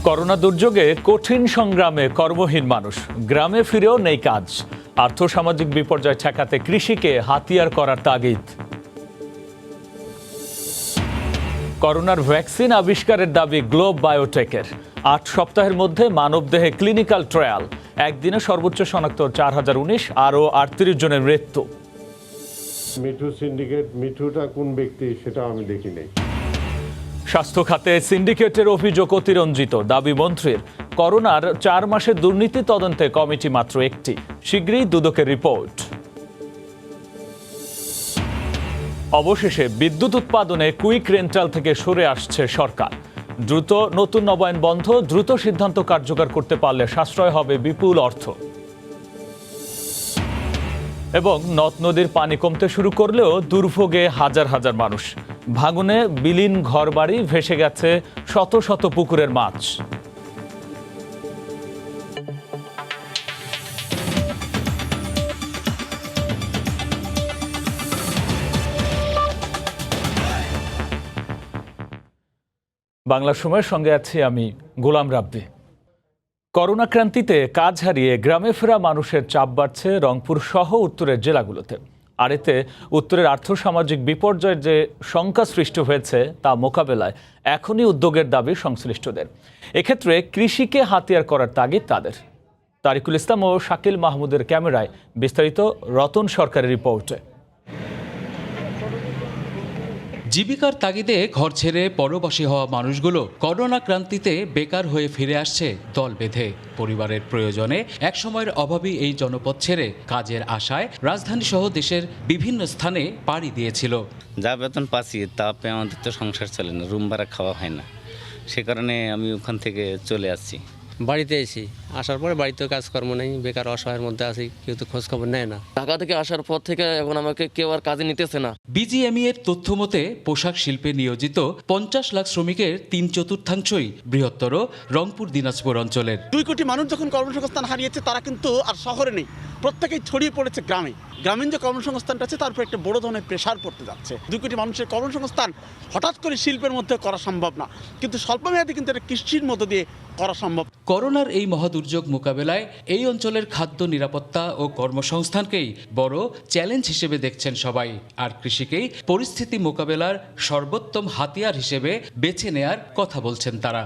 Corona দুর্যোগে কঠিন সংগ্রামে কর্মহীন মানুষ, গ্রামে ফিরেও নেই কাজ। আর্থসামাজিক বিপর্যয় ঠেকাতে কৃষিকে হাতিয়ার করার তাগিদ। করোনার ভ্যাকসিন আবিষ্কারের দাবি গ্লোব বায়োটেকের। ৮ সপ্তাহের মধ্যে মানবদেহে ক্লিনিক্যাল ট্রায়াল। একদিনে সর্বোচ্চ শনাক্ত 4019, আরও 38 জনের মৃত্যু। মিঠু সিন্ডিকেট, মিঠুটা কোন ব্যক্তি সেটা আমি দেখি নাই। স্বাস্থ্য খাতে সিন্ডিকেটের অভিযোগ অতিরঞ্জিত, দাবি মন্ত্রীর। করোনার 4 মাসের দুর্নীতি তদন্তে কমিটি মাত্র একটি, শীঘ্রই দুদকের রিপোর্ট। অবশেষে বিদ্যুৎ উৎপাদনে কুইক রেন্টাল থেকে সরে আসছে সরকার। দ্রুত নতুন নবায়ন বন্ধ, দ্রুত সিদ্ধান্ত কার্যকর করতে পারলে সাশ্রয় হবে বিপুল অর্থ। এবং নদ নদীর পানি কমতে শুরু করলেও দুর্ভোগে হাজার হাজার মানুষ। ভাঙনে বিলীন ঘরবাড়ি, ভেসে গেছে শত শত পুকুরের মাছ। বাংলা সময়ের সঙ্গে আছি আমি গোলাম রাব্বি। করোনা ক্রান্তিতে কাজ হারিয়ে গ্রামে ফেরা মানুষের চাপ বাড়ছে রংপুর সহ উত্তরের জেলাগুলোতে। আর এতে উত্তরের আর্থসামাজিক বিপর্যয়ের যে শঙ্কা সৃষ্টি হয়েছে তা মোকাবেলায় এখনই উদ্যোগের দাবি সংশ্লিষ্টদের। এক্ষেত্রে কৃষিকে হাতিয়ার করার তাগিদ তাদের। তারিকুল ইসলাম ও শাকিল মাহমুদের ক্যামেরায় বিস্তারিত রতন সরকারের রিপোর্টে। জীবিকার তাগিদে ঘর ছেড়ে পরবাসী হওয়া মানুষগুলো করোনা ক্রান্তিতে বেকার হয়ে ফিরে আসছে দল বেঁধে। পরিবারের প্রয়োজনে একসময়ের অভাবী এই জনপদ ছেড়ে কাজের আশায় রাজধানী সহ দেশের বিভিন্ন স্থানে পাড়ি দিয়েছিল। যা বেতন পাচ্ছি তাতে আমাদের তো সংসার চলে না, রুম ভাড়া খাওয়া হয় না, সে কারণে আমি ওখান থেকে চলে আসছি। বাড়িতে এসি, আসার পরে বাড়িতেও কাজকর্ম নেই, বেকার অসহায়ের মধ্যে আছি, কেউ তো খোঁজ খবর নেয় না। ঢাকা থেকে আসার পর থেকে এখন আমাকে কেউ আর কাজে নিতেছে না। বিজিএমইএ এর তথ্য মতে পোশাক শিল্পে নিয়োজিত 50 লাখ শ্রমিকের 3/4 বৃহত্তর রংপুর দিনাজপুর অঞ্চলের। 2 কোটি মানুষ যখন কর্মসংস্থান হারিয়েছে তারা কিন্তু আর শহরে নেই, প্রত্যেকেই ছড়িয়ে পড়েছে গ্রামে। গ্রামীণ যে কর্মসংস্থানটা আছে তার উপর একটা বড় ধরনের প্রেশার পড়তে যাচ্ছে। 2 কোটি মানুষের কর্মসংস্থান হঠাৎ করে শিল্পের মধ্যে করা সম্ভব না, কিন্তু স্বল্পমেয়াদী কিন্তু এটা কৃষির মধ্য দিয়ে করা সম্ভব। করোনার এই মহাদুর্যোগ মোকাবেলায় এই অঞ্চলের খাদ্য নিরাপত্তা ও কর্মসংস্থানকেই বড় চ্যালেঞ্জ হিসেবে দেখছেন সবাই। আর কৃষিকেই পরিস্থিতি মোকাবেলার সর্বোত্তম হাতিয়ার হিসেবে বেছে নেয়ার কথা বলছেন তারা।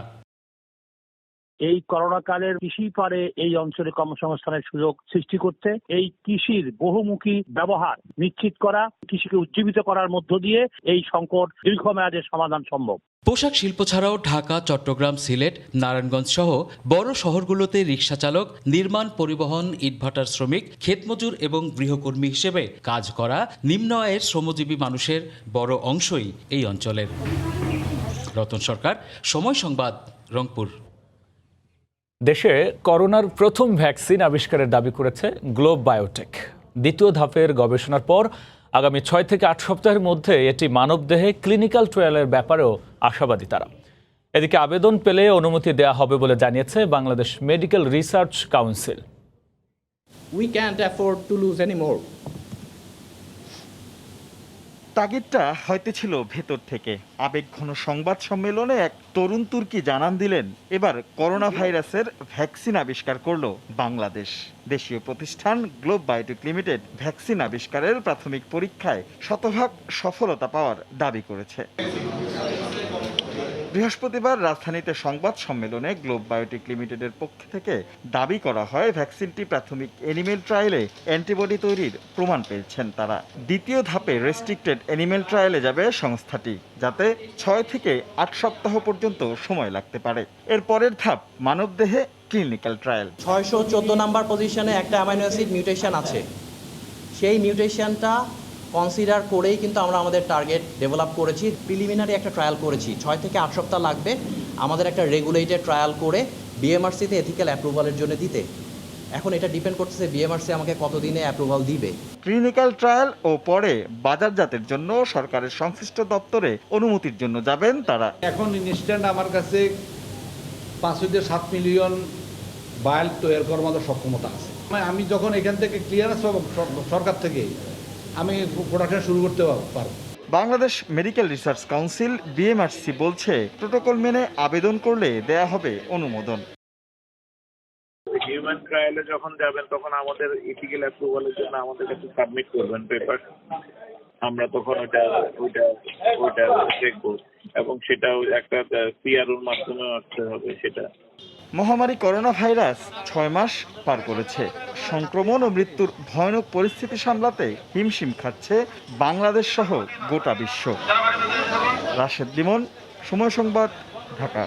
এই করোনা কালের কৃষি পারে এই অঞ্চলে কর্মসংস্থানের সুযোগ সৃষ্টি করতে, এই কৃষির বহুমুখী ব্যবহার নিশ্চিত করা, কৃষিকে উজ্জীবিত করার মধ্য দিয়ে এই সংকট দীর্ঘমেয়াদে সমাধান সম্ভব। পোশাক শিল্প ছাড়াও ঢাকা, চট্টগ্রাম, সিলেট, নারায়ণগঞ্জ সহ বড় শহরগুলোতে রিকশা চালক, নির্মাণ, পরিবহন, ইটভাটার শ্রমিক, ক্ষেতমজুর এবং গৃহকর্মী হিসেবে কাজ করা নিম্ন আয়ের শ্রমজীবী মানুষের বড় অংশই এই অঞ্চলের। রতন সরকার, সময় সংবাদ, রংপুর। দেশে করোনার প্রথম ভ্যাকসিন আবিষ্কারের দাবি করেছে গ্লোব বায়োটেক। দ্বিতীয় ধাপের গবেষণার পর আগামী 6 থেকে 8 সপ্তাহের মধ্যে এটি মানবদেহে ক্লিনিক্যাল ট্রায়ালের ব্যাপারেও আশাবাদী তারা। এদিকে আবেদন পেলে অনুমতি দেওয়া হবে বলে জানিয়েছে Bangladesh medical research council. We can't afford to lose any more. তাগিদটা হয়তো ছিল ভেতর থেকে। আবেগঘন সংবাদ সম্মেলনে এক তরুণ তুর্কি জানান দিলেন, এবার করোনা ভাইরাসের ভ্যাকসিন আবিষ্কার করলো বাংলাদেশ। দেশীয় প্রতিষ্ঠান গ্লোব বায়োটেক লিমিটেড ভ্যাকসিন আবিষ্কারের প্রাথমিক পরীক্ষায় 100% সফলতা পাওয়ার দাবি করেছে। বৃহস্পতিবার রাজধানীতে সংবাদ সম্মেলনে গ্লোব বায়োটেক লিমিটেডের পক্ষ থেকে দাবি করা হয়, ভ্যাকসিনটি প্রাথমিক অ্যানিমেল ট্রায়ালে অ্যান্টিবডি তৈরির প্রমাণ পেয়েছেন তারা। দ্বিতীয় ধাপে রেস্ট্রিক্টেড অ্যানিমেল ট্রায়ালে যাবে সংস্থাটি, যাতে 6 থেকে 8 সপ্তাহ পর্যন্ত সময় লাগতে পারে। এর পরের ধাপ মানবদেহে ক্লিনিক্যাল ট্রায়াল। 614 নাম্বার পজিশনে একটা অ্যামাইনো অ্যাসিড মিউটেশন আছে, সেই মিউটেশনটা কনসিডার করেই কিন্তু আমরা আমাদের টার্গেট ডেভেলপ করেছি। প্রিলিমিনারি একটা ট্রায়াল করেছি, 6 থেকে 8 সপ্তাহ লাগবে আমাদের একটা রেগুলেটেড ট্রায়াল করে বিএমআরসিতে এথিক্যাল অ্যাপ্রুভালের জন্য দিতে। এখন এটা ডিপেন্ড করতেছে বিএমআরসি আমাকে কতদিনে অ্যাপ্রুভাল দিবে। ক্লিনিক্যাল ট্রায়াল ও পরে বাজারজাতের জন্য সরকারের সংশ্লিষ্ট দপ্তরে অনুমতির জন্য যাবেন তারা। এখন ইনস্ট্যান্ট আমার কাছে 5 থেকে 7 মিলিয়ন ভায়াল তৈরি করার মতো সক্ষমতা আছে। আমি যখন এখান থেকে ক্লিয়ারেন্স পাবো সরকার থেকে, আমি প্রোডাকশন শুরু করতে পারবো। Bangladesh medical research council BMRC বলছে প্রোটোকল মেনে আবেদন করলে দেয়া হবে অনুমোদন। হিউম্যান ট্রায়ালে যখন যাবেন তখন আমাদের ইথিক্যাল অ্যাপ্রুভালের জন্য আমাদের কাছে সাবমিট করবেন পেপার, আমরা তখন ওইটা দেখবো এবং সেটাও একটা CROর মাধ্যমে আসতে হবে। সেটা মহামারী করোনা ভাইরাস 6 মাস পার করেছে। সংক্রমণ ও মৃত্যুর ভয়ানক পরিস্থিতি সামলাতে হিমশিম খাচ্ছে বাংলাদেশ সহ গোটা বিশ্ব। রাশেদ লিমন, সময় সংবাদ, ঢাকা।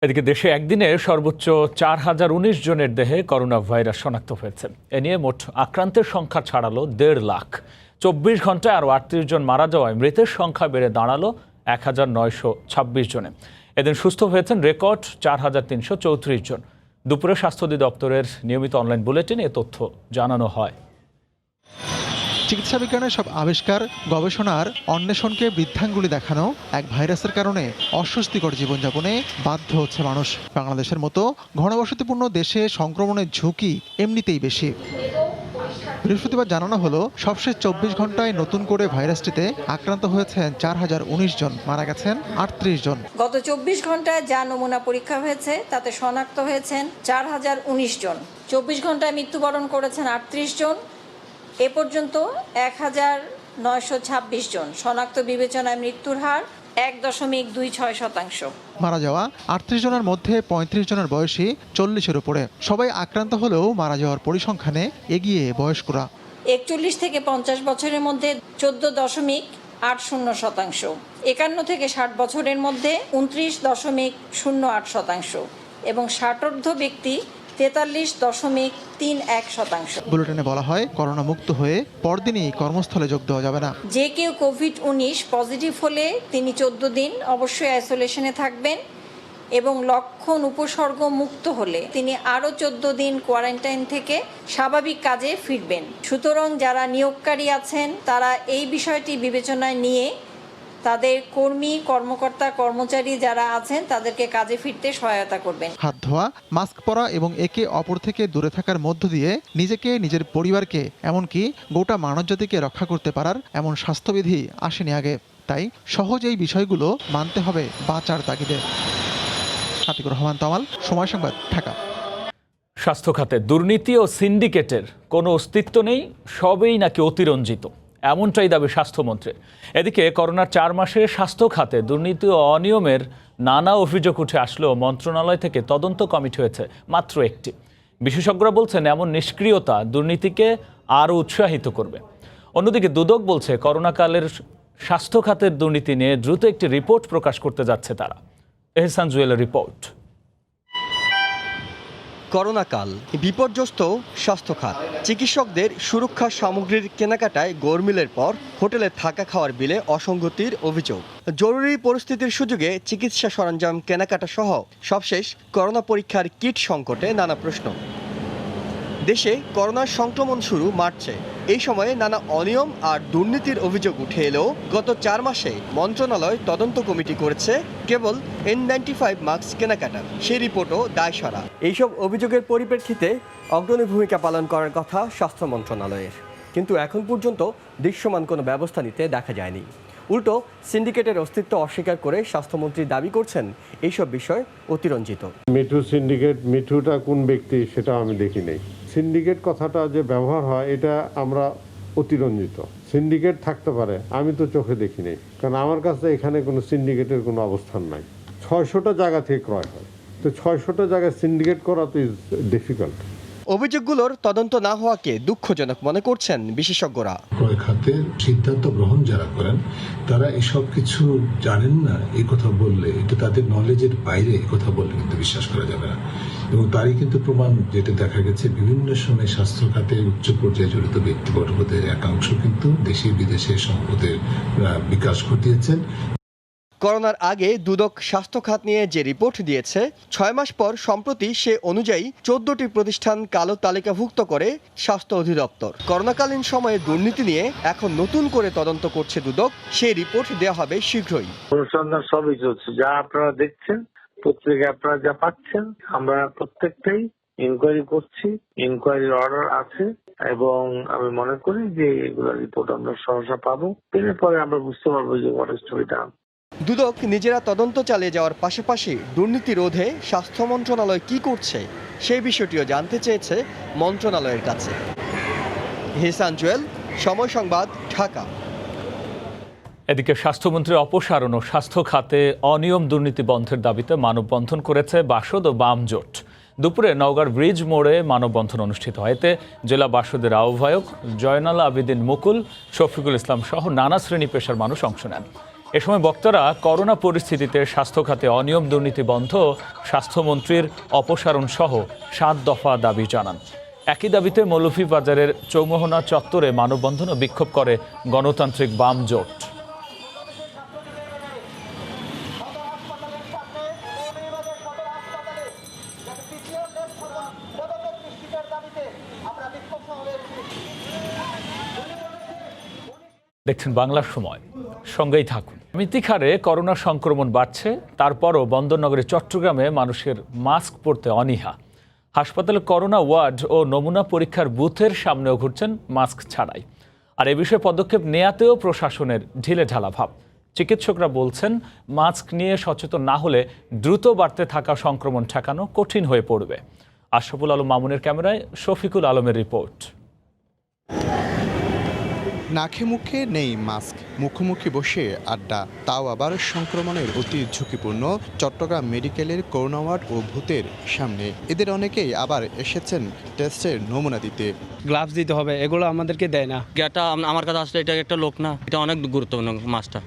এদিকে দেশে একদিনে সর্বোচ্চ 4019 জনের দেহে করোনা ভাইরাস শনাক্ত হয়েছে। এ নিয়ে মোট আক্রান্তের সংখ্যা ছাড়ালো 1.5 লাখ। 24 ঘন্টায় আরও 38 জন মারা যাওয়ায় মৃতের সংখ্যা বেড়ে দাঁড়ালো 1926 জনে। এদিন সুস্থ হয়েছেন রেকর্ড 4334 জন। দুপুরে স্বাস্থ্য অধিদপ্তরের নিয়মিত অনলাইন বুলেটিনে এ তথ্য জানানো হয়। চিকিৎসা বিজ্ঞানের সব আবিষ্কার, গবেষণার অন্বেষণকে বৃদ্ধাঙ্গুলি দেখানো এক ভাইরাসের কারণে অস্বস্তিকর জীবনযাপনে বাধ্য হচ্ছে মানুষ। বাংলাদেশের মতো ঘনবসতিপূর্ণ দেশে সংক্রমণের ঝুঁকি এমনিতেই বেশি। বৃহস্পতিবার জানানো হলো সবশেষ 24 ঘন্টায় নতুন করে ভাইরাসটিতে আক্রান্ত হয়েছেন 4019 জন, মারা গেছেন 38 জন। গত 24 ঘন্টায় যা নমুনা পরীক্ষা হয়েছে তাতে শনাক্ত হয়েছেন 4019 জন। 24 ঘন্টায় মৃত্যুবরণ করেছেন 38 জন। এ পর্যন্ত 1926 জন। শনাক্ত বিবেচনায় মৃত্যুর হার 1.26%। মারা যাওয়া 38 জনের মধ্যে 35 জনের বয়সী 40-এর উপরে। সবাই আক্রান্ত হলেও মারা যাওয়ার পরিসংখ্যানে এগিয়ে বয়স্করা। 41 থেকে 50 বছরের মধ্যে 14.80%। 51 থেকে 60 বছরের মধ্যে 29.08% এবং 60ঊর্ধ্ব ব্যক্তি 43.31%। বুলেটিনে বলা হয় করোনা মুক্ত হয়ে পরদিনই কর্মস্থলে যোগ দেওয়া যাবে না। যে কেউ কোভিড-19 পজিটিভ হলে তিনি 14 দিন অবশ্যই আইসোলেশনে থাকবেন এবং লক্ষণ উপসর্গ মুক্ত হলে তিনি আরও 14 দিন কোয়ারেন্টাইন থেকে স্বাভাবিক কাজে ফিরবেন। সুতরাং যারা নিয়োগকারী আছেন তারা এই বিষয়টি বিবেচনায় নিয়ে তাদের কর্মী, কর্মকর্তা, কর্মচারী যারা আছেন তাদেরকে কাজে ফিরতে সহায়তা করবেন। হাত ধোয়া, মাস্ক পরা এবং একে অপর থেকে দূরে থাকার মধ্য দিয়ে নিজেকে, নিজের পরিবারকে, এমনকি গোটা মানবজাতিকে রক্ষা করতে পারার এমন স্বাস্থ্যবিধি আসেনি আগে। তাই সহজ এই বিষয়গুলো মানতে হবে বাঁচার তাগিদে। আতিকুর রহমান তমাল, সময় সংবাদ, ঢাকা। স্বাস্থ্য খাতে দুর্নীতি ও সিন্ডিকেটের কোনো অস্তিত্ব নেই, সবই নাকি অতিরঞ্জিত, এমনটাই দাবি স্বাস্থ্যমন্ত্রীর। এদিকে করোনার 4 মাসে স্বাস্থ্য খাতে দুর্নীতি ও অনিয়মের নানা অভিযোগ উঠে আসলেও মন্ত্রণালয় থেকে তদন্ত কমিটি হয়েছে মাত্র একটি। বিশেষজ্ঞরা বলছেন এমন নিষ্ক্রিয়তা দুর্নীতিকে আরও উৎসাহিত করবে। অন্যদিকে দুদক বলছে করোনাকালের স্বাস্থ্য খাতের দুর্নীতি নিয়ে দ্রুত একটি রিপোর্ট প্রকাশ করতে যাচ্ছে তারা। এহসান জুয়েলের রিপোর্ট। করোনাকাল, বিপর্যস্ত স্বাস্থ্য খাত। চিকিৎসকদের সুরক্ষা সামগ্রীর কেনাকাটায় গোলমিলের পর হোটেলে থাকা খাওয়ার বিলে অসঙ্গতির অভিযোগ। জরুরি পরিস্থিতির সুযোগে চিকিৎসা সরঞ্জাম কেনাকাটা সহ সবশেষ করোনা পরীক্ষার কিট সংকটে নানা প্রশ্ন। দেশে করোনার সংক্রমণ শুরু মার্চে। এই সময়ে নানা অনিয়ম আর দুর্নীতির অভিযোগ উঠে এলেও গত 4 মাসে মন্ত্রণালয় তদন্ত কমিটি করেছে কেবল N95 মাস্ক কেনাকাটা। সেই রিপোর্টও দায়সারা। এইসব অভিযোগের পরিপ্রেক্ষিতে অগ্রণী ভূমিকা পালন করার কথা স্বাস্থ্য মন্ত্রণালয়ের, কিন্তু এখন পর্যন্ত দৃশ্যমান কোনো ব্যবস্থা নিতে দেখা যায়নি। উল্টো সিন্ডিকেটের অস্তিত্ব অস্বীকার করে স্বাস্থ্যমন্ত্রী দাবি করছেন এইসব বিষয় অতিরঞ্জিত। মিঠু সিন্ডিকেট, মিঠুটা কোন ব্যক্তি সেটা আমি দেখি নাই। সিন্ডিকেট কথাটা যে ব্যবহার হয় এটা আমরা অতিরঞ্জিত। সিন্ডিকেট থাকতে পারে, আমি তো চোখে দেখি নাই, কারণ আমার কাছে এখানে কোনো সিন্ডিকেটের কোনো অবস্থান নাই। 600টা জায়গা থেকে ক্রয় হয়, তো 600টা জায়গায় সিন্ডিকেট করা তো ইজ ডিফিকাল্ট। অভিযোগগুলোর তদন্ত না হওয়াকে দুঃখজনক মনে করছেন বিশেষজ্ঞরা। ক্রয় খাতের সিদ্ধান্ত গ্রহণ যারা করেন তারা এসব কিছু জানেন না, এই কথা বললে, এটা তাদের নলেজের বাইরে এই কথা বললে কিন্তু বিশ্বাস করা যাবে না। এবং তারই কিন্তু প্রমাণ যেটা দেখা গেছে, বিভিন্ন সময় স্বাস্থ্য খাতে উচ্চ পর্যায়ে জড়িত ব্যক্তিবর্গদের একাংশ কিন্তু দেশে বিদেশে সম্পদের বিকাশ ঘটিয়েছেন। করোনার আগে দুদক স্বাস্থ্য খাত নিয়ে যে রিপোর্ট দিয়েছে, 6 মাস পর সম্প্রতি সে অনুযায়ী 14টি প্রতিষ্ঠান কালো তালিকাভুক্ত করে স্বাস্থ্য অধিদপ্তর। করোনাকালীন সময়ে দুর্নীতি নিয়ে এখন নতুন করে তদন্ত করছে দুদক। সেই রিপোর্ট দেওয়া হবে শীঘ্রই। অনুসন্ধান সবই চলছে, যা আপনারা দেখছেন পত্রিকায়, আপনারা যা পাচ্ছেন, আমরা প্রত্যেকটাই ইনকোয়ারি করছি, ইনকোয়ারির অর্ডার আছে এবং আমি মনে করি যে এগুলোর রিপোর্ট আমরা সহসা পাবো। এরপরে আমরা বুঝতে পারবো যে what is to be done. Dudak নিজেরা তদন্ত চালিয়ে যাওয়ার পাশাপাশি দুর্নীতি রোধে স্বাস্থ্য মন্ত্রণালয় কি করছে সেই বিষয়টিও জানতে চেয়েছে মন্ত্রণালয়ের কাছে। হিসান জুয়েল, সময় সংবাদ, ঢাকা। এদিকে স্বাস্থ্যমন্ত্রী অপসারণ ও স্বাস্থ্য খাতে অনিয়ম দুর্নীতি বন্ধের দাবিতে মানববন্ধন করেছে বাসদ ও বাম জোট। দুপুরে নওগাঁর ব্রিজ মোড়ে মানববন্ধন অনুষ্ঠিত হয়। এতে জেলা বাসদের আহ্বায়ক জয়নাল আবেদিন মুকুল, শফিকুল ইসলাম সহ নানা শ্রেণী পেশার মানুষ অংশ নেন। এ সময় বক্তারা করোনা পরিস্থিতিতে স্বাস্থ্য খাতে অনিয়ম দুর্নীতি বন্ধ, স্বাস্থ্যমন্ত্রীর অপসারণ সহ 7 দফা দাবি জানান। একই দাবিতে মৌলভীবাজারের চৌমোহনা চত্বরে মানববন্ধন ও বিক্ষোভ করে গণতান্ত্রিক বাম জোট। দেখছেন বাংলার সময়, সঙ্গেই থাকুন। মিতিখারে করোনা সংক্রমণ বাড়ছে, তারপরও বন্দরনগরী চট্টগ্রামে মানুষের মাস্ক পরতে অনীহা। হাসপাতালে করোনা ওয়ার্ড ও নমুনা পরীক্ষার বুথের সামনেও ঘুরছেন মাস্ক ছাড়াই। আর এ বিষয়ে পদক্ষেপ নেয়াতেও প্রশাসনের ঢিলেঢালা ভাব। চিকিৎসকরা বলছেন, মাস্ক নিয়ে সচেতন না হলে দ্রুত বাড়তে থাকা সংক্রমণ ঠেকানো কঠিন হয়ে পড়বে। আশরাফুল আলম মামুনের ক্যামেরায় শফিকুল আলমের রিপোর্ট। নাকে মুখে নেই মাস্ক, মুখোমুখি বসে আড্ডা, তাও আবার সংক্রমণের অতি ঝুঁকিপূর্ণ চট্টগ্রাম মেডিকেলের করোনা ওয়ার্ড ও ভূতের সামনে। এদের অনেকেই আবার এসেছেন টেস্টের নমুনা দিতে। গ্লাভস দিতে হবে, এগুলো আমাদেরকে দেয় না। এটা আমার কাছে আসলে এটা একটা লোক না, এটা অনেক গুরুত্বপূর্ণ মাছটা।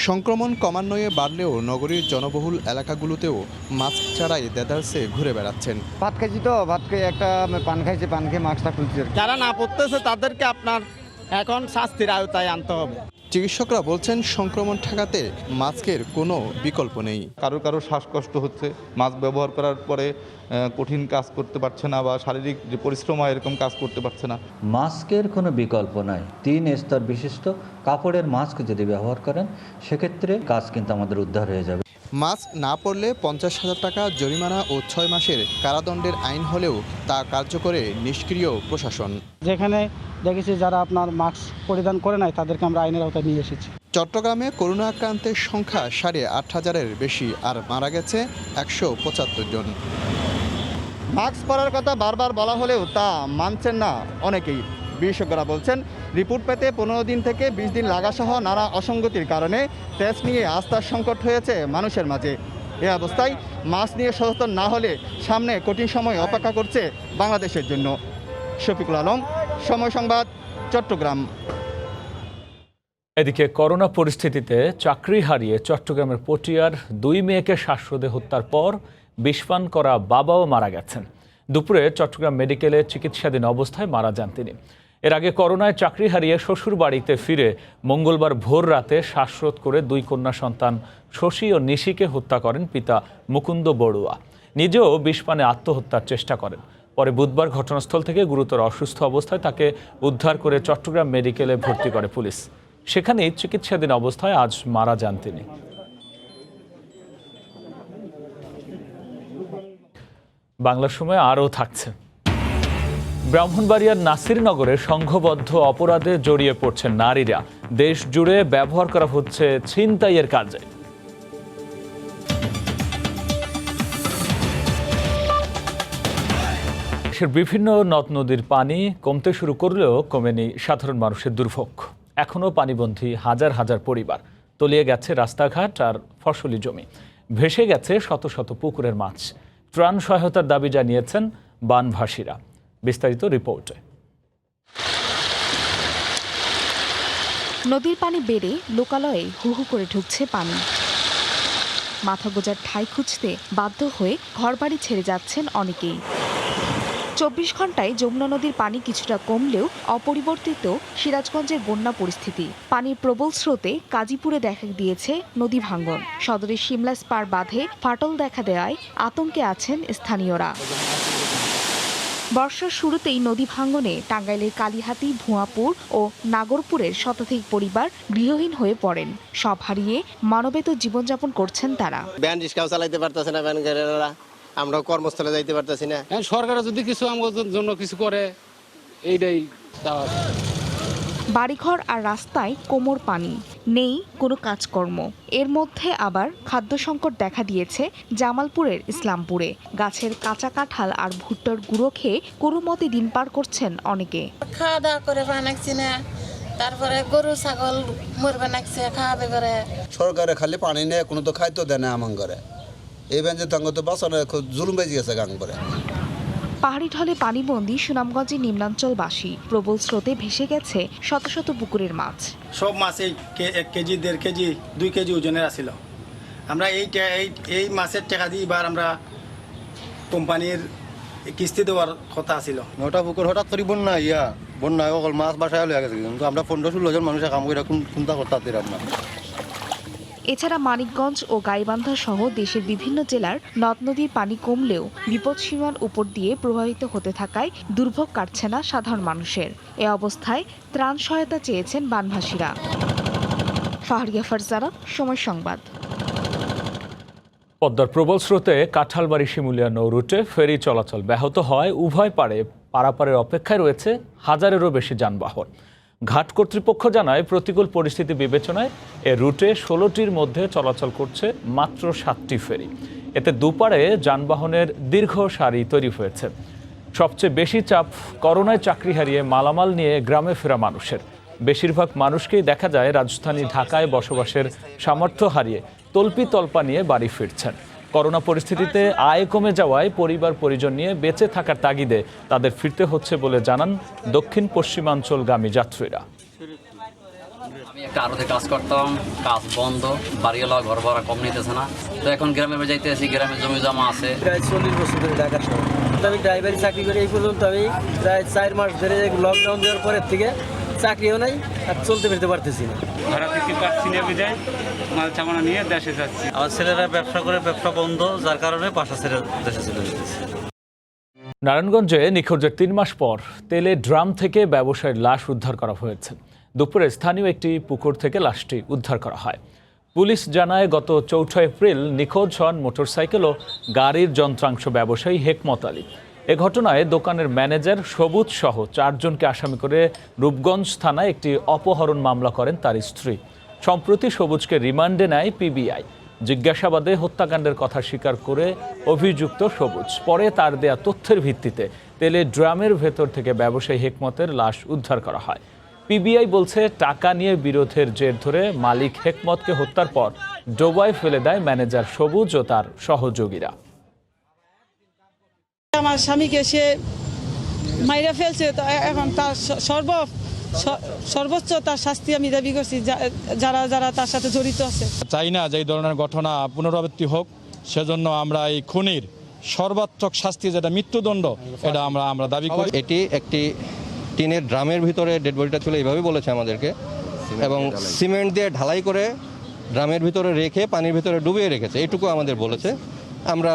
সংক্রমণ ক্রমান্বয়ে বাড়লেও নগরীর জনবহুল এলাকাগুলোতেও মাস্ক ছাড়াই দেদারসে ঘুরে বেড়াচ্ছেন। ভাত খাইছি তো, ভাত খেয়ে একটা পান খাইছে, পান খেয়ে মাস্কটা খুলছে। যারা না পড়তেছে তাদেরকে আপনার এখন শাস্তির আওতায় আনতে হবে। চিকিৎসকরা বলছেন, সংক্রমণ ঠেকাতে মাস্কের কোনো বিকল্প নেই। কারো শ্বাসকষ্ট হচ্ছে, মাস্ক ব্যবহার করার পরে কঠিন কাজ করতে পারছে না বা শারীরিক যে পরিশ্রম হয় এরকম কাজ করতে পারছে না। মাস্কের কোনো বিকল্প নাই। 3 স্তর বিশিষ্ট কাপড়ের মাস্ক যদি ব্যবহার করেন সেক্ষেত্রে কাজ কিন্তু আমাদের উদ্ধার হয়ে যাবে। মাস্ক না পরলে 50,000 টাকা জরিমানা ও 6 মাসের কারাদণ্ডের আইন হলেও তা কার্যকরে নিষ্ক্রিয় প্রশাসন। যেখানে দেখেছি যারা আপনার মাস্ক পরিধান করে নাই তাদেরকে আমরা আইনের আওতায় নিয়ে এসেছি। চট্টগ্রামে করোনা আক্রান্তের সংখ্যা 8,500-এর বেশি, আর মারা গেছে 175 জন। মাস্ক পরার কথা বারবার বলা হলেও তা মানছেন না অনেকেই। বিশেষজ্ঞরা বলছেন, রিপোর্ট পেতে 15 দিন থেকে 20 দিন লাগাসহ নানা অসঙ্গতির কারণে টেস্ট নিয়ে আস্থার সংকট হয়েছে মানুষের মাঝে। এ অবস্থায় মাস্ক নিয়ে সচেতন না হলে সামনে কঠিন সময় অপেক্ষা করছে বাংলাদেশের জন্য। শফিকুল আলম, সময় সংবাদ, চট্টগ্রাম। এদিকে করোনা পরিস্থিতিতে চাকরি হারিয়ে চট্টগ্রামের পটিয়ার 2 মেয়েকে শ্বাসরোধে হত্যার পর বিষপান করা বাবাও মারা গেছেন। দুপুরে চট্টগ্রাম মেডিকেলে চিকিৎসাধীন অবস্থায় মারা যান তিনি। এর আগে করোনায় চাকরি হারিয়ে শ্বশুর বাড়িতে ফিরে মঙ্গলবার ভোর রাতে শ্বাসরোধ করে 2 কন্যা সন্তান শশী ও নিশিকে হত্যা করেন পিতা মুকুন্দ বড়ুয়া। নিজেও বিষপানে আত্মহত্যার চেষ্টা করেন। পরে বুধবার ঘটনাস্থল থেকে গুরুতর অসুস্থ অবস্থায় তাকে উদ্ধার করে চট্টগ্রাম মেডিকেলে ভর্তি করে পুলিশ। সেখানেই চিকিৎসাধীন অবস্থায় আজ মারা যান তিনি। বাংলার সময় আরও থাকছে। ব্রাহ্মণবাড়িয়ার নাসিরনগরে সংঘবদ্ধ অপরাধে জড়িয়ে পড়ছেন নারীরা। দেশ জুড়ে ব্যবহার করা হচ্ছে ছিনতাইয়ের কাজে। দেশের বিভিন্ন নদ নদীর পানি কমতে শুরু করলেও কমেনি সাধারণ মানুষের দুর্ভোগ। এখনও পানিবন্দী হাজার হাজার পরিবার, তলিয়ে গেছে রাস্তাঘাট আর ফসলি জমি, ভেসে গেছে শত শত পুকুরের মাছ। ত্রাণ সহায়তার দাবি জানিয়েছেন বানভাসীরা। বিস্তারিত রিপোর্টে। নদীর পানি বেড়ে লোকালয়ে হু হু করে ঢুকছে পানি। মাথা গোজার ঠাঁই খুঁজতে বাধ্য হয়ে ঘরবাড়ি ছেড়ে যাচ্ছেন অনেকেই। 24 ঘন্টায় যমুনা নদীর পানি কিছুটা কমলেও অপরিবর্তিত সিরাজগঞ্জের বন্যা পরিস্থিতি। পানির প্রবল স্রোতে কাজীপুরে দেখা দিয়েছে নদী ভাঙ্গন। সদরের শিমলা স্পার বাঁধে ফাটল দেখা দেওয়ায় আতঙ্কে আছেন স্থানীয়রা। বর্ষার শুরুতেই নদী ভাঙ্গনে টাঙ্গাইলের কালিহাতী, ভুয়াপুর ও নাগরপুরের শতাধিক পরিবার গৃহহীন হয়ে পড়েন। সব হারিয়ে মানবেতর জীবনযাপন করছেন তারা। ভ্যান রিক্সাও চালাইতে পারতেছে না ভ্যান গাড়িরা, আমরা কর্মস্থলে যাইতে পারতেছি না। সরকার যদি কিছু আমাদের জন্য কিছু করে এইটাই চাওয়া। বাড়িঘর আর রাস্তায় কোমর পানি, নেই কোনো কাজকর্ম। এর মধ্যে আবার খাদ্য সংকট দেখা দিয়েছে জামালপুরের ইসলামপুরে। গাছের কাঁচা কাঁঠাল আর ভুট্টার গুঁড়ো খেয়ে কোনো মতে দিন পার করছেন অনেকে। খাওয়া দাওয়া করে বানাচ্ছি না, তারপরে গরু ছাগল মরবে নাকছে খাওয়াবে করে। সরকারে খালি পানি নেই, কোনো তো খাইতে দেয় না আমার ঘরে। এই বেঞ্চে তঙ্গ তো বাঁচানো খুব জুলুম বেজে গেছে গাং করে। পাহাড়ি ঢলে পানিবন্দী সুনামগঞ্জের নিম্নাঞ্চলবাসী। প্রবল স্রোতে ভেসে গেছে শত শত পুকুরের মাছ। সব মাছে 1 কেজি 1.5 কেজি 2 কেজি ওজনের আসিল। আমরা এই মাছের টাকা দিয়ে এবার আমরা কোম্পানির কিস্তি দেওয়ার কথা আছিল। নটা পুকুর হঠাৎ করে বন্যা অকল মাছ বাসায় হয়ে গেছে, কিন্তু আমরা 15-16 জন মানুষের কাম করে চিন্তা করতে আমরা। এছাড়া মানিকগঞ্জ ও গাইবান্ধা সহ দেশের বিভিন্ন জেলার নদ নদীর পানি কমলেও বিপদসীমার উপর দিয়ে প্রবাহিত হতে থাকায় দুর্ভোগ কাটছে না সাধারণ মানুষের। এ অবস্থায় ত্রাণ সহায়তা চেয়েছেন বানভাসীরা। ফাহরিয়া ফারজানা, সময় সংবাদ। পদ্মার প্রবল স্রোতে কাঁঠালবাড়ি শিমুলিয়া নৌ রুটে ফেরি চলাচল ব্যাহত হয়। উভয় পাড়ে পারাপারের অপেক্ষায় রয়েছে হাজারেরও বেশি যানবাহন। ঘাট কর্তৃপক্ষ জানায়, প্রতিকূল পরিস্থিতি বিবেচনায় এ রুটে 16টির মধ্যে চলাচল করছে মাত্র 7টি ফেরি। এতে দুপাড়ে যানবাহনের দীর্ঘ সারি তৈরি হয়েছে। সবচেয়ে বেশি চাপ করোনায় চাকরি হারিয়ে মালামাল নিয়ে গ্রামে ফেরা মানুষের। বেশিরভাগ মানুষকেই দেখা যায় রাজধানী ঢাকায় বসবাসের সামর্থ্য হারিয়ে তল্পি তল্পা নিয়ে বাড়ি ফিরছেন। করোনা পরিস্থিতিতে আয় কমে যাওয়ায় পরিবার পরিজন নিয়ে বেঁচে থাকার তাগিদে তাদের ফিরতে হচ্ছে বলে জানান দক্ষিণ পশ্চিমাঞ্চলগামী যাত্রীরা। আমি একটা আড়তে কাজ করতাম, কাজ বন্ধ, বাড়িওয়ালা ঘর ভাড়া কম নিতেছে না, তো এখন গ্রামে যাইতে আছি। গ্রামে জমি জমা আছে। প্রায় 40 বছর ধরে ঢাকা শহর আমি ড্রাইভারি চাকরি করি। এই পর্যন্ত আমি প্রায় 4 মাস ধরে লকডাউন দেওয়ার পরের থেকে চাকরিও নাই, আর চলতে ফিরতে পারতেছি না। ভাড়া দিতে পারছি না, বিদায় মাল চামানা নিয়ে দেশে যাচ্ছি। আমার ছেলেরা ব্যবসা করে, ব্যবসা বন্ধ, যার কারণে বাসা ছেড়ে দেশে চলে যেতেছে। নারায়ণগঞ্জে নিখোঁজের 3 মাস পর তেলে ড্রাম থেকে ব্যবসায়ীর লাশ উদ্ধার করা হয়েছে। দুপুরে স্থানীয় একটি পুকুর থেকে লাশটি উদ্ধার করা হয়। পুলিশ জানায়, গত 4 এপ্রিল নিখোঁজ হন মোটরসাইকেল ও গাড়ির যন্ত্রাংশ ব্যবসায়ী হেকমত আলী। এ ঘটনায় দোকানের ম্যানেজার সবুজ সহ 4 জনকে আসামি করে রূপগঞ্জ থানায় একটি অপহরণ মামলা করেন তার স্ত্রী। সম্প্রতি সবুজকে রিমান্ডে নেয় পিবিআই। জিজ্ঞাসাবাদে হত্যাকাণ্ডের কথা স্বীকার করে অভিযুক্ত সবুজ পরে তার দেয়া তথ্যের ভিত্তিতে তেলে ড্রামের ভেতর থেকে ব্যবসায়ী হেকমতের লাশ উদ্ধার করা হয়। পিবিআই বলছে, টাকা নিয়ে বিরোধের জের ধরে মালিক হেকমতকে হত্যার পর ডোবায় ফেলে দেয় ম্যানেজার সবুজ ও তার সহযোগীরা। আমার স্বামীকে সে মাইরা ফেলছে, এখন তার সর্বোচ্চ তার শাস্তি আমি দাবি করছি, যারা যারা তার সাথে জড়িত আছে। চাই না যে এই ধরনের ঘটনা পুনরাবৃত্তি হোক, সেজন্য আমরা এই খুনির সর্বাত্মক শাস্তি, যেটা মৃত্যুদণ্ড, এটা আমরা দাবি করি। এটি একটি টিনের ড্রামের ভিতরে ডেড বডিটা ছিল, এইভাবে বলেছে আমাদেরকে, এবং সিমেন্ট দিয়ে ঢালাই করে ড্রামের ভিতরে রেখে পানির ভিতরে ডুবিয়ে রেখেছে, এটুকু আমাদের বলেছে। আমরা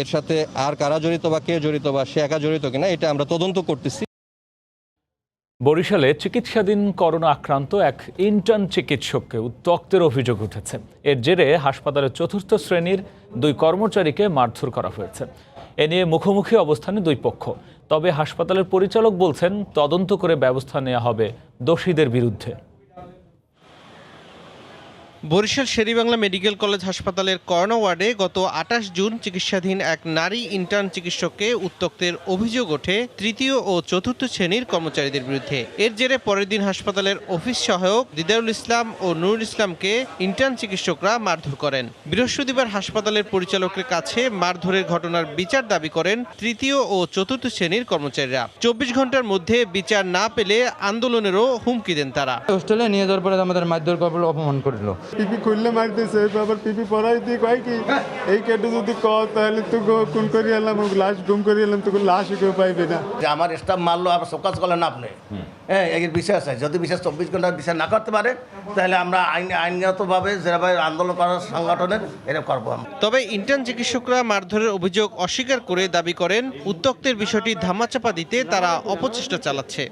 এর সাথে আর কারা জড়িত বা কে জড়িত বা সে একা জড়িত কিনা, এটা আমরা তদন্ত করতেছি। বরিশালে চিকিৎসাধীন করোনা আক্রান্ত এক ইন্টার্ন চিকিৎসককে উত্ত্যক্তের অভিযোগ উঠেছে। এর জেরে হাসপাতালের 4র্থ শ্রেণীর 2 কর্মচারীকে মারধর করা হয়েছে। এ নিয়ে মুখোমুখি অবস্থানে 2 পক্ষ। তবে হাসপাতালের পরিচালক বলছেন, তদন্ত করে ব্যবস্থা নেওয়া হবে দোষীদের বিরুদ্ধে। বরিশাল শেরেবাংলা মেডিকেল কলেজ হাসপাতালের করোনা ওয়ার্ডে গত 28 জুন চিকিৎসাধীন এক নারী ইন্টার্ন চিকিৎসককে উত্ত্যক্তের অভিযোগ ওঠে 3য় ও 4র্থ শ্রেণীর কর্মচারীদের বিরুদ্ধে। এর জেরে পরের দিন হাসপাতালের অফিস সহায়ক দিদারুল ইসলাম ও নুরুল ইসলামকে ইন্টার্ন চিকিৎসকরা মারধর করেন। বৃহস্পতিবার হাসপাতালের পরিচালকের কাছে মারধরের ঘটনার বিচার দাবি করেন 3য় ও 4র্থ শ্রেণীর কর্মচারীরা। 24 ঘন্টার মধ্যে বিচার না পেলে আন্দোলনেরও হুমকি দেন তারা। হোস্টেলে নিয়ে যাওয়ার পরে আমাদের মারধর করে অপমান করলো। পিপি খুললে মারতেছে, আবার পিপি পরাই দিয়ে কয় কি এই কেটে যদি কও তাহলে তো খুন করে এলাম, লাশ গুম করে এলাম, তো লাশ কেউ পাইবে না। আমার স্টাফ মারলো, আবার সকাজ করলেন না আপনি, হ্যাঁ এর বিশ্বাস আছে। যদি বিশ্বাস 24 ঘন্টা বিশ্বাস না করতে পারে, তাহলে আমরা আইনগতভাবে যেভাবে আন্দোলন করার সংগঠনের এটা করবো। তবে ইন্টার্ন চিকিৎসকরা মারধরের অভিযোগ অস্বীকার করে দাবি করেন, উত্ত্যক্তের বিষয়টি ধামাচাপা দিতে তারা অপচেষ্টা চালাচ্ছে।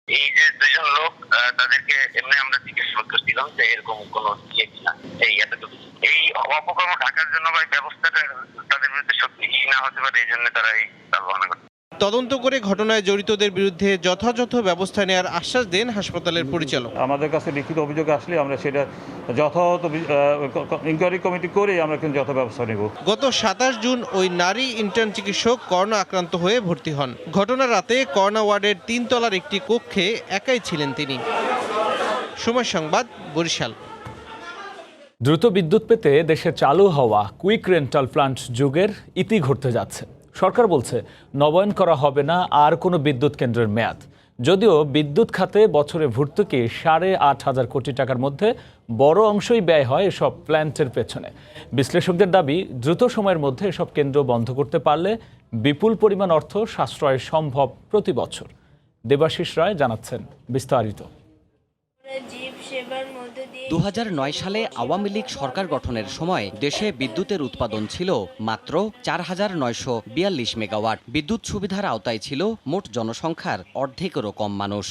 এই যে 2জন লোক তাদেরকে এমনি আমরা জিজ্ঞাসাবাদ করছিলাম যে এরকম কোনো ইয়ে কিনা, এই এতটুকু। এই অপকর্ম ঢাকার জন্য বা ব্যবস্থাটা তাদের বিরুদ্ধে সত্যি না হতে পারে, এই জন্য তারা এই তালবাহানা করে। তদন্ত করে ঘটনায় জড়িতদের বিরুদ্ধে যথাযথ ব্যবস্থা নেওয়ার আশ্বাস দেন হাসপাতালের পরিচালক। আমাদের কাছে লিখিত অভিযোগ আসলে আমরা সেটা যথাযথ ইনকোয়ারি কমিটি করে আমরা কিন্তু যথা ব্যবস্থা নেব। গত 27 জুন ওই নারী ইন্টার্ন চিকিৎসক করোনা আক্রান্ত হয়ে ভর্তি হন। ঘটনার রাতে করোনা ওয়ার্ডের 3 তলার একটি কক্ষে একাই ছিলেন তিনি। সময় সংবাদ, বরিশাল। দ্রুত বিদ্যুৎ পেতে দেশে চালু হওয়া কুইক রেন্টাল প্লান্ট যুগের ইতি ঘটতে যাচ্ছে। সরকার বলছে নবায়ন করা হবে না আর কোনো বিদ্যুৎ কেন্দ্রের মেয়াদ। যদিও বিদ্যুৎ খাতে বছরে ভর্তুকি 8,500 কোটি টাকার মধ্যে বড় অংশই ব্যয় হয় এসব প্ল্যান্টের পেছনে। বিশ্লেষকদের দাবি, দ্রুত সময়ের মধ্যে এসব কেন্দ্র বন্ধ করতে পারলে বিপুল পরিমাণ অর্থ সাশ্রয় সম্ভব প্রতি বছর। দেবাশিস রায় জানাচ্ছেন বিস্তারিত। 2009 সালে আওয়ামী লীগ সরকার গঠনের সময় দেশে বিদ্যুতের উৎপাদন ছিল মাত্র 4,942 মেগাওয়াট। বিদ্যুৎ সুবিধার আওতায় ছিল মোট জনসংখ্যার অর্ধেকেরও কম মানুষ।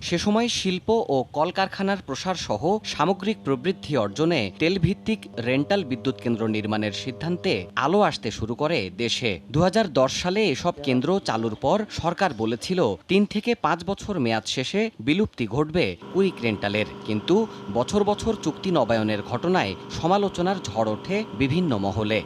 সে সময় শিল্প ও কলকারখানার প্রসার সহ সামগ্রিক প্রবৃদ্ধি অর্জনে তেলভিত্তিক রেন্টাল বিদ্যুৎ কেন্দ্র নির্মাণের সিদ্ধান্তে আলো আসতে শুরু করে দেশে। 2010 সালে এসব কেন্দ্র চালুর পর সরকার বলেছিল 3 থেকে 5 বছর মেয়াদ শেষে বিলুপ্তি ঘটবে কুইক রেন্টালের। কিন্তু বছর বছর চুক্তি নবায়নের ঘটনায় সমালোচনার ঝড় ওঠে বিভিন্ন মহলে।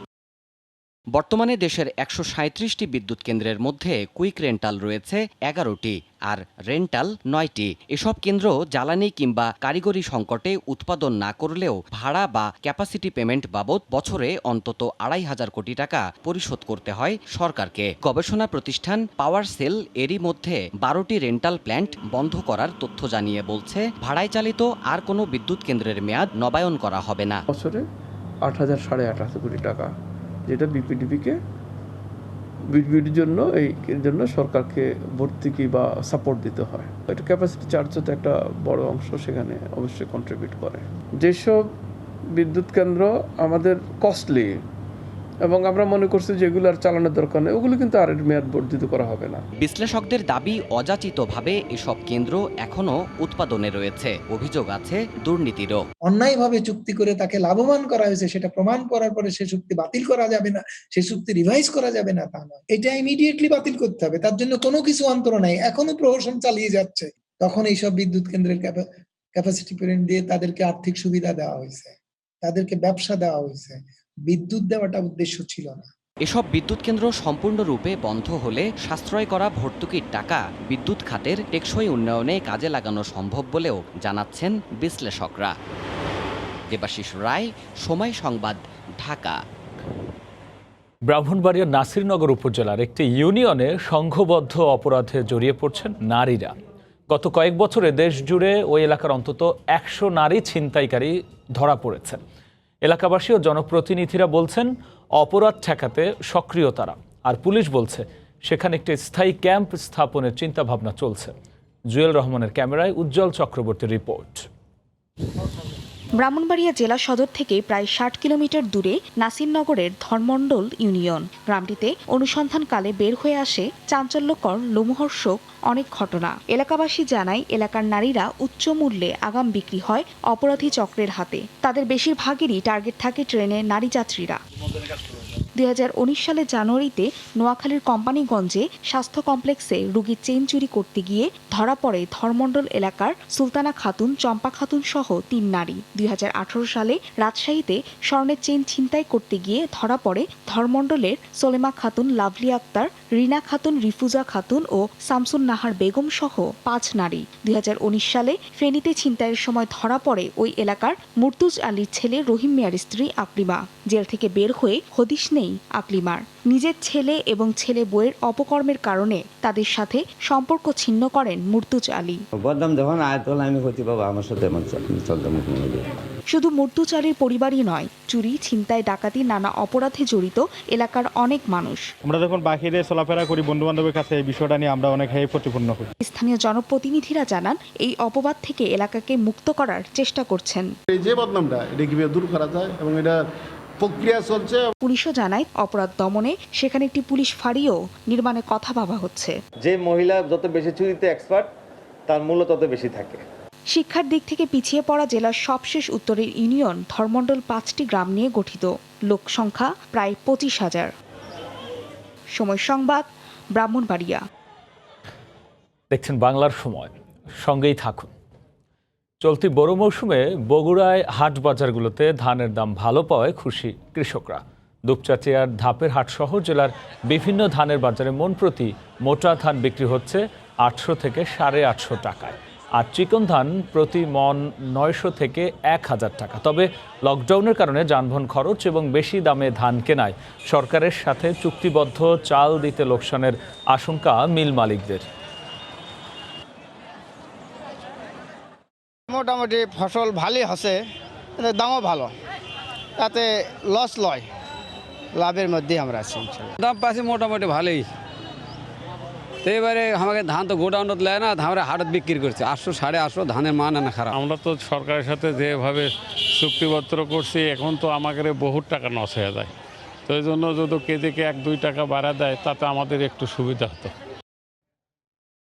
বর্তমানে দেশের 137টি বিদ্যুৎ কেন্দ্রের মধ্যে কুইক রেন্টাল রয়েছে 11টি আর রেন্টাল 9টি। এসব কেন্দ্র জ্বালানি কিংবা কারিগরি সংকটে উৎপাদন না করলেও ভাড়া বা ক্যাপাসিটি পেমেন্ট বাবদ বছরে অন্তত 2,500 কোটি টাকা পরিশোধ করতে হয় সরকারকে। গবেষণা প্রতিষ্ঠান পাওয়ার সেল এরই মধ্যে 12টি রেন্টাল প্ল্যান্ট বন্ধ করার তথ্য জানিয়ে বলছে, ভাড়ায় চালিত আর কোনো বিদ্যুৎ কেন্দ্রের মেয়াদ নবায়ন করা হবে না। বছরে 8,000-8,500 কোটি টাকা, যেটা বিপিডিপিকে বিদ্যুতের জন্য এই জন্য সরকারকে ভর্তুকি বা সাপোর্ট দিতে হয়। এটা ক্যাপাসিটি চার্জও তো একটা বড় অংশ সেখানে অবশ্যই কন্ট্রিবিউট করে। যেসব বিদ্যুৎ কেন্দ্র আমাদের কস্টলি এবং আমরা মনে করছি যেগুলো আর চালানোর দরকার নেই, ওগুলো কিন্তু আর মেয়াদ বর্ধিত করা হবে না। বিশ্লেষকদের দাবি, অযাচিতভাবে এসব কেন্দ্র এখনো উৎপাদনে রয়েছে। অভিযোগ আছে দুর্নীতিরও। অন্যায়ভাবে চুক্তি করে তাকে লাভবান করা হয়েছে, সেটা প্রমাণ করার পরে সে চুক্তি বাতিল করা যাবে না, সে চুক্তি রিভাইজ করা যাবে না, তা নয়। এটা ইমিডিয়েটলি বাতিল করতে হবে, তার জন্য কোনো কিছু অন্তর নাই। এখনো প্রহসন চালিয়ে যাচ্ছে। তখন এইসব বিদ্যুৎ কেন্দ্রের ক্যাপাসিটি পেমেন্ট দিয়ে তাদেরকে আর্থিক সুবিধা দেওয়া হয়েছে, তাদেরকে ব্যবসা দেওয়া হয়েছে। বিদ্যুৎ দেওয়াটা উদ্দেশ্য ছিল না। এসব বিদ্যুৎ কেন্দ্র সম্পূর্ণরূপে বন্ধ হলে সাশ্রয় করা ভর্তুকির টাকা বিদ্যুৎ খাতের টেকসই উন্নয়নে কাজে লাগানো সম্ভব বলেও জানাচ্ছেন বিশ্লেষকরা। দেবাশিস রায়, সময় সংবাদ, ঢাকা। ব্রাহ্মণবাড়িয়ার নাসিরনগর উপজেলার একটি ইউনিয়নে সংঘবদ্ধ অপরাধে জড়িয়ে পড়ছেন নারীরা। গত কয়েক বছরে দেশ জুড়ে ওই এলাকার অন্তত 100 নারী ছিনতাইকারী ধরা পড়েছে। এলাকাবাসী ও জনপ্রতিনিধিরা বলছেন অপরাধ ঠেকাতে সক্রিয় তারা, আর পুলিশ বলছে সেখানে একটি স্থায়ী ক্যাম্প স্থাপনের চিন্তাভাবনা চলছে। জুয়েল রহমানের ক্যামেরায় উজ্জ্বল চক্রবর্তীর রিপোর্ট। ব্রাহ্মণবাড়িয়া জেলা সদর থেকে প্রায় 60 কিলোমিটার দূরে নাসিরনগরের ধর্মমণ্ডল ইউনিয়ন। গ্রামটিতে অনুসন্ধানকালে বের হয়ে আসে চাঞ্চল্যকর লোমহর্ষক অনেক ঘটনা। এলাকাবাসী জানায়, এলাকার নারীরা উচ্চ মূল্যে আগাম বিক্রি হয় অপরাধী চক্রের হাতে। তাদের বেশিরভাগেরই টার্গেট থাকে ট্রেনে নারী যাত্রীরা। 2019 সালের জানুয়ারিতে নোয়াখালীর কোম্পানিগঞ্জে স্বাস্থ্য কমপ্লেক্সে রোগীর চেইন চুরি করতে গিয়ে ধরা পড়ে ধর্মমণ্ডল এলাকার সুলতানা খাতুন, চম্পা খাতুন সহ 3 নারী। 2018 সালে রাজশাহীতে স্বর্ণের চেইন ছিনতাই করতে গিয়ে ধরা পড়ে ধর্মমণ্ডলের সোলেমা খাতুন, লাভলি আক্তার, রিনা খাতুন, রিফুজা খাতুন ও শামসুন নাহার বেগম সহ 5 নারী। 2019 সালে ফেনীতে ছিনতাইয়ের সময় ধরা পড়ে ওই এলাকার মুর্তুজ আলীর ছেলে রহিম মিয়ার স্ত্রী আকলিমা। জেল থেকে বের হয়ে হদিশ নেই আকলিমার। নিজের ছেলে এবং ছেলে বউয়ের অপকর্মের কারণে তাদের সাথে সম্পর্ক ছিন্ন করেন মুর্তুজ আলী। শুধু মুর্তুজ আলীর পরিবারই নয়, চুরি, ছিনতাই, ডাকাতি, নানা অপরাধে জড়িত এলাকার অনেক মানুষ। আমরা যখন বাহিরে চলাফেরা করি বন্ধু বান্ধবের কাছে, এই বিষয়টা নিয়ে আমরা অনেক প্রতিপন্ন করি। স্থানীয় জনপ্রতিনিধিরা জানান, এই অপবাদ থেকে এলাকাকে মুক্ত করার চেষ্টা করছেন। এই যে বদনামটা এটা কিভাবে দূর করা যায় এবং এটা প্রক্রিয়া চলছে। পুলিশও জানায়, অপরাধ দমনে সেখানে একটি পুলিশ ফাঁড়িও নির্মাণের কথা ভাবা হচ্ছে। যে মহিলা যত বেশি চুরিতে এক্সপার্ট তার মূল্য তত বেশি থাকে। শিক্ষার দিক থেকে পিছিয়ে পড়া জেলার সবশেষ উত্তরের ইউনিয়ন ধর্মমণ্ডল 5টি গ্রাম নিয়ে গঠিত, লোক সংখ্যা প্রায় 25,000। সময় সংবাদ, ব্রাহ্মণবাড়িয়া। দেখছেন বাংলার সময়, সঙ্গেই থাকুন। চলতি বড় মৌসুমে বগুড়ায় হাট বাজারগুলোতে ধানের দাম ভালো পাওয়ায় খুশি কৃষকরা। দুপচাচিয়ার ধাপের হাট সহ জেলার বিভিন্ন ধানের বাজারে মন প্রতি মোটা ধান বিক্রি হচ্ছে 800 থেকে 850 টাকায়, আর চিকন ধান প্রতি মন 900 থেকে 1000 টাকা। তবে লকডাউনের কারণে যানবাহন খরচ এবং বেশি দামে ধান কেনায় সরকারের সাথে চুক্তিবদ্ধ চাল দিতে লোকসানের আশঙ্কা মিল মালিকদের। মোটামুটি ফসল ভালোই হচ্ছে, দামও ভালো, তাতে লস লয়, লাভের মধ্যেই আমরা আছি। দাম পাচ্ছি মোটামুটি ভালোই। তো এবারে আমাকে ধান তো গোডাউনত লেয় না, আমরা হাটত বিক্রি করছি 800 850, ধানের মান না খারাপ। আমরা তো সরকারের সাথে যেভাবে চুক্তিপত্র করছি, এখন তো আমাদের বহুত টাকা নষ্ট হয়ে যায়। তো এই জন্য যদি কেজিকে 1-2 টাকা বাড়া দেয় তাতে আমাদের একটু সুবিধা হতো।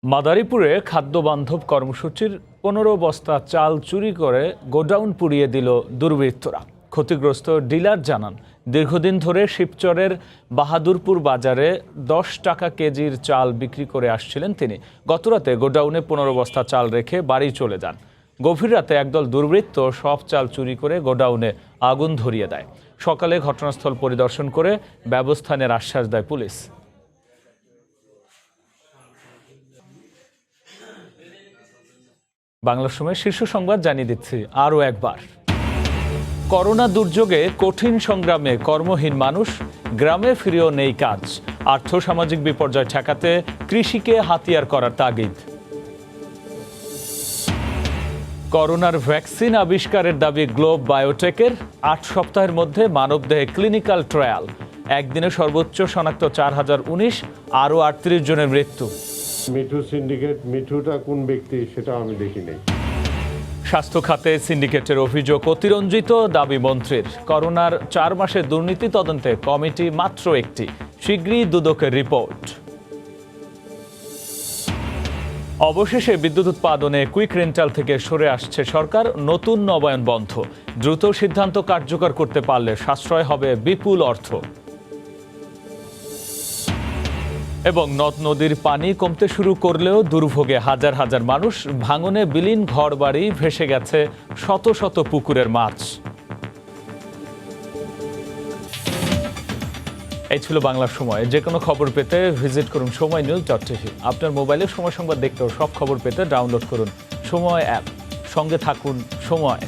মাদারীপুরে খাদ্য বান্ধব কর্মসূচির 15 বস্তা চাল চুরি করে গোডাউন পুড়িয়ে দিল দুর্বৃত্তরা। ক্ষতিগ্রস্ত ডিলার জানান, দীর্ঘদিন ধরে শিবচরের বাহাদুরপুর বাজারে 10 টাকা কেজির চাল বিক্রি করে আসছিলেন তিনি। গতরাতে গোডাউনে 15 বস্তা চাল রেখে বাড়ি চলে যান। গভীর রাতে একদল দুর্বৃত্ত সব চাল চুরি করে গোডাউনে আগুন ধরিয়ে দেয়। সকালে ঘটনাস্থল পরিদর্শন করে ব্যবস্থা নেওয়ার আশ্বাস দেয় পুলিশ। বাংলার সময় শীর্ষ সংবাদ জানিয়ে দিচ্ছি আরও একবার। করোনা দুর্যোগে কঠিন সংগ্রামে কর্মহীন মানুষ, গ্রামে ফিরেও নেই কাজ। আর্থসামাজিক বিপর্যয় ঠেকাতে কৃষিকে হাতিয়ার করার তাগিদ। করোনার ভ্যাকসিন আবিষ্কারের দাবি গ্লোব বায়োটেকের। 8 সপ্তাহের মধ্যে মানবদেহে ক্লিনিক্যাল ট্রায়াল। একদিনে সর্বোচ্চ শনাক্ত 4019, আরও 38 জনের মৃত্যু। মিঠু সিন্ডিকেট, মিঠুটা কোন ব্যক্তি সেটা আমি দেখি নাই। স্বাস্থ্য খাতে সিন্ডিকেটের অভিযোগ অতিরঞ্জিত, দাবি মন্ত্রীর। করোনার 4 মাসের দুর্নীতি তদন্তে কমিটি মাত্র একটি, শীঘ্রই দুদকের রিপোর্ট। অবশেষে বিদ্যুৎ উৎপাদনে কুইক রেন্টাল থেকে সরে আসছে সরকার। নতুন নবায়ন বন্ধ। দ্রুত সিদ্ধান্ত কার্যকর করতে পারলে সাশ্রয় হবে বিপুল অর্থ। এবং নদ নদীর পানি কমতে শুরু করলেও দুর্ভোগে হাজার হাজার মানুষ। ভাঙনে বিলীন ঘরবাড়ি, ভেসে গেছে শত শত পুকুরের মাছ। এই ছিল বাংলার সময়। যে কোনো খবর পেতে ভিজিট করুন সময়নিউজ.tv। আপনার মোবাইলে সময় সংবাদ দেখতেও সব খবর পেতে ডাউনলোড করুন সময় অ্যাপ। সঙ্গে থাকুন সময়।